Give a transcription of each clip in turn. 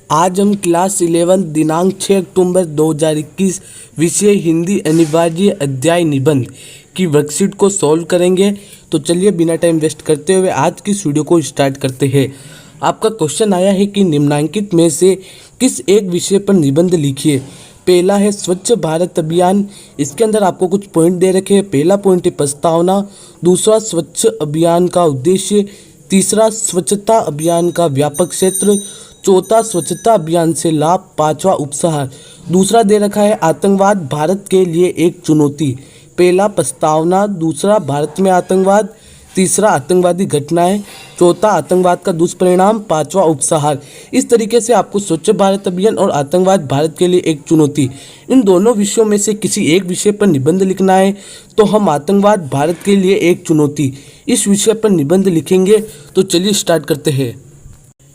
आज हम क्लास 11 दिनांक 6 अक्टूबर 2021 विषय हिंदी अनिवार्य अध्याय निबंध की वर्कशीट को सॉल्व करेंगे। तो चलिए बिना टाइम वेस्ट करते हुए आज की वीडियो को स्टार्ट करते हैं। आपका क्वेश्चन आया है कि निम्नलिखित में से किस एक विषय पर निबंध लिखिए। पहला है स्वच्छ भारत अभियान। इसके अंदर आपको कुछ पॉइंट दे रखे हैं। पहला पॉइंट है प्रस्तावना, दूसरा स्वच्छ अभियान का उद्देश्य, तीसरा स्वच्छता अभियान का व्यापक क्षेत्र, चौथा स्वच्छता अभियान से लाभ, पांचवा उपसंहार। दूसरा दे रखा है आतंकवाद भारत के लिए एक चुनौती। पहला प्रस्तावना, दूसरा भारत में आतंकवाद, तीसरा आतंकवादी घटनाएं, चौथा आतंकवाद का दुष्परिणाम, पांचवा उपसंहार। इस तरीके से आपको स्वच्छ भारत अभियान और आतंकवाद भारत के लिए एक चुनौती, इन दोनों विषयों में से किसी एक विषय पर निबंध लिखना है। तो हम आतंकवाद भारत के लिए एक चुनौती इस विषय पर निबंध लिखेंगे। तो चलिए स्टार्ट करते हैं।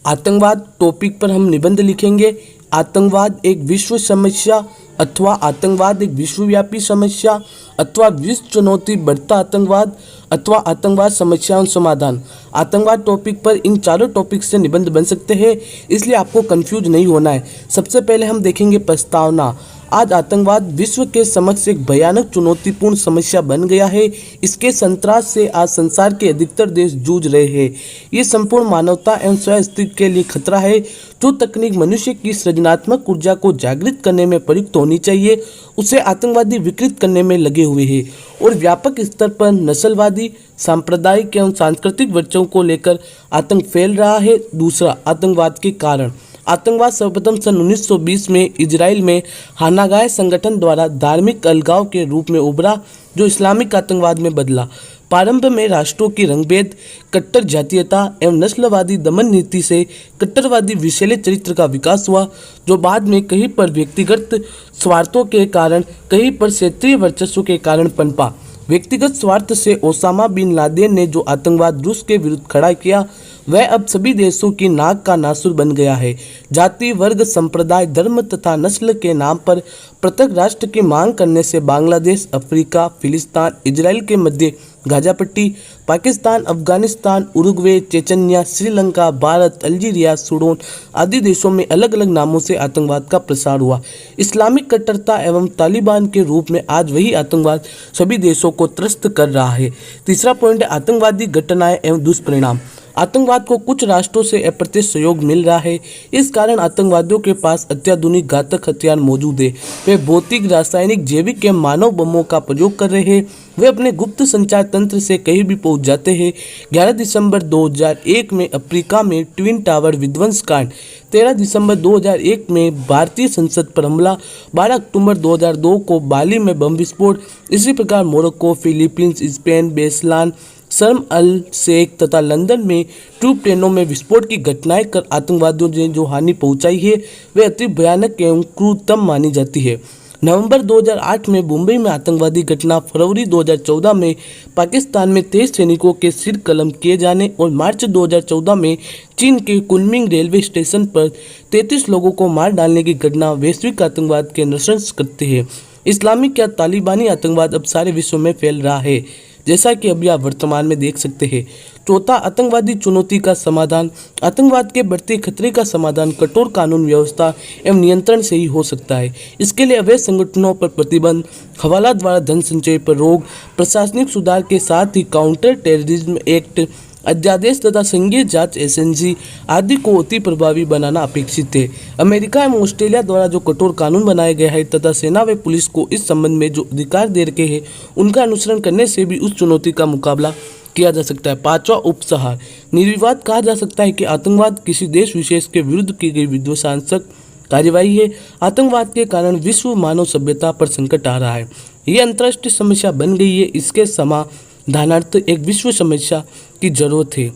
आतंकवाद टॉपिक पर हम निबंध लिखेंगे। आतंकवाद एक विश्व समस्या अथवा आतंकवाद एक विश्वव्यापी समस्या अथवा विश्व चुनौती, बढ़ता आतंकवाद अथवा आतंकवाद समस्याओं समाधान। आतंकवाद टॉपिक पर इन चारों टॉपिक से निबंध बन सकते हैं, इसलिए आपको कंफ्यूज नहीं होना है। सबसे पहले हम देखेंगे प्रस्तावना। आज आतंकवाद विश्व के समक्ष एक भयानक चुनौतीपूर्ण समस्या बन गया है। इसके संतरास से आज संसार के अधिकतर देश जूझ रहे हैं। ये संपूर्ण मानवता एवं स्वयं अस्तित्व के लिए खतरा है। जो तकनीक मनुष्य की सृजनात्मक ऊर्जा को जागृत करने में प्रयुक्त होनी चाहिए, उसे आतंकवादी विकृत करने में लगे हुए हैं और व्यापक स्तर पर नस्लवादी, सांप्रदायिक एवं सांस्कृतिक वर्चों को लेकर आतंक फैल रहा है। दूसरा, आतंकवाद के कारण। आतंकवाद सर्वप्रथम सन 1920 में इजराइल में हानागाह संगठन द्वारा धार्मिक अलगाव के रूप में उभरा, जो इस्लामिक आतंकवाद में बदला। प्रारंभ में राष्ट्रों की रंगभेद, कट्टर जातीयता एवं नस्लवादी दमन नीति से कट्टरवादी विषैले चरित्र का विकास हुआ, जो बाद में कहीं पर व्यक्तिगत स्वार्थों के कारण, कहीं पर क्षेत्रीय वर्चस्व के कारण पनपा। व्यक्तिगत स्वार्थ से ओसामा बिन लादेन ने जो आतंकवाद रूस के विरुद्ध खड़ा किया, वह अब सभी देशों की नाक का नासुर बन गया है। जाति, वर्ग, संप्रदाय, धर्म तथा नस्ल के नाम पर पृथक राष्ट्र की मांग करने से बांग्लादेश, अफ्रीका, फिलिस्तीन, इजराइल के मध्य गाजा पट्टी, Pakistan, Afghanistan, Uruguay, Chechnya, Sri Lanka, Bharat, Algeria, Sudan आदि देशों में अलग अलग नामों से आतंकवाद का प्रसार हुआ। इस्लामिक कट्टरता एवं तालिबान के रूप में आज वही आतंकवाद सभी देशों को त्रस्त कर रहा है। तीसरा पॉइंट है आतंकवादी घटनाएं एवं दुष्परिणाम। आतंकवाद को कुछ राष्ट्रों से अप्रत्यक्ष सहयोग मिल रहा है। इस कारण आतंकवादियों के पास अत्याधुनिक घातक हथियार मौजूद है। वे भौतिक, रासायनिक, जैविक एवं मानव बमों का प्रयोग कर रहे हैं। वे अपने गुप्त संचार तंत्र से कहीं भी पहुंच जाते हैं। 11 दिसंबर 2001 में अफ्रीका में ट्विन टावर विध्वंस कांड, 13 दिसंबर 2001 में भारतीय संसद पर हमला, 12 अक्टूबर 2002 को बाली में बम विस्फोट, इसी प्रकार मोरक्को, फिलीपींस, स्पेन, बेसलान, शर्म अल शेख तथा लंदन में ट्यूब ट्रेनों में विस्फोट की घटनाएं कर आतंकवादियों ने जो हानि पहुंचाई है, वे अति भयानक एवं क्रूरतम मानी जाती है। नवंबर 2008 में मुंबई में आतंकवादी घटना, फरवरी 2014 में पाकिस्तान में 23 सैनिकों के सिर कलम किए जाने और मार्च 2014 में चीन के कुनमिंग रेलवे स्टेशन पर 33 लोगों को मार डालने की घटना वैश्विक आतंकवाद के नृशंस करते हैं। इस्लामिक या तालिबानी आतंकवाद अब सारे विश्व में फैल रहा है, जैसा कि अभी आप वर्तमान में देख सकते हैं। चौथा, आतंकवादी चुनौती का समाधान। आतंकवाद के बढ़ते खतरे का समाधान कठोर कानून व्यवस्था एवं नियंत्रण से ही हो सकता है। इसके लिए अवैध संगठनों पर प्रतिबंध, हवाला द्वारा धन संचय पर रोक, प्रशासनिक सुधार के साथ ही काउंटर टेररिज्म एक्ट, अध्यादेश तथा संघीय जांच एजेंसी आदि को अति प्रभावी बनाना अपेक्षित है। अमेरिका एवं ऑस्ट्रेलिया द्वारा जो कठोर कानून बनाए गए हैं तथा सेना व पुलिस को इस संबंध में जो अधिकार दे रखे हैं, उनका अनुसरण करने से भी उस चुनौती का मुकाबला किया जा सकता है। पांचवा, उपसंहार। निर्विवाद कहा जा सकता है कि आतंकवाद किसी देश विशेष के विरुद्ध की गई विध्वंसक कार्यवाही है। आतंकवाद के कारण विश्व मानव सभ्यता पर संकट आ रहा है। ये अंतर्राष्ट्रीय समस्या बन गई है। इसके समाधानार्थ एक विश्व समस्या की जरूरत है।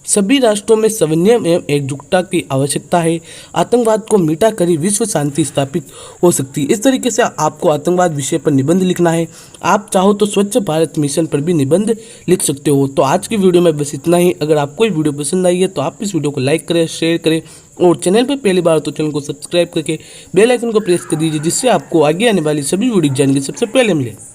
सभी राष्ट्रों में समन्वय एवं एकजुटता की आवश्यकता है। आतंकवाद को मिटा कर ही विश्व शांति स्थापित हो सकती है। इस तरीके से आपको आतंकवाद विषय पर निबंध लिखना है। आप चाहो तो स्वच्छ भारत मिशन पर भी निबंध लिख सकते हो। तो आज की वीडियो में बस इतना ही। अगर आपको ये वीडियो पसंद आई है तो आप इस वीडियो को लाइक करें, शेयर करें और चैनल पर पहली बार तो चैनल को सब्सक्राइब करके बेल आइकन को प्रेस कर दीजिए, जिससे आपको आगे आने वाली सभी वीडियो जानकारी सबसे पहले मिले।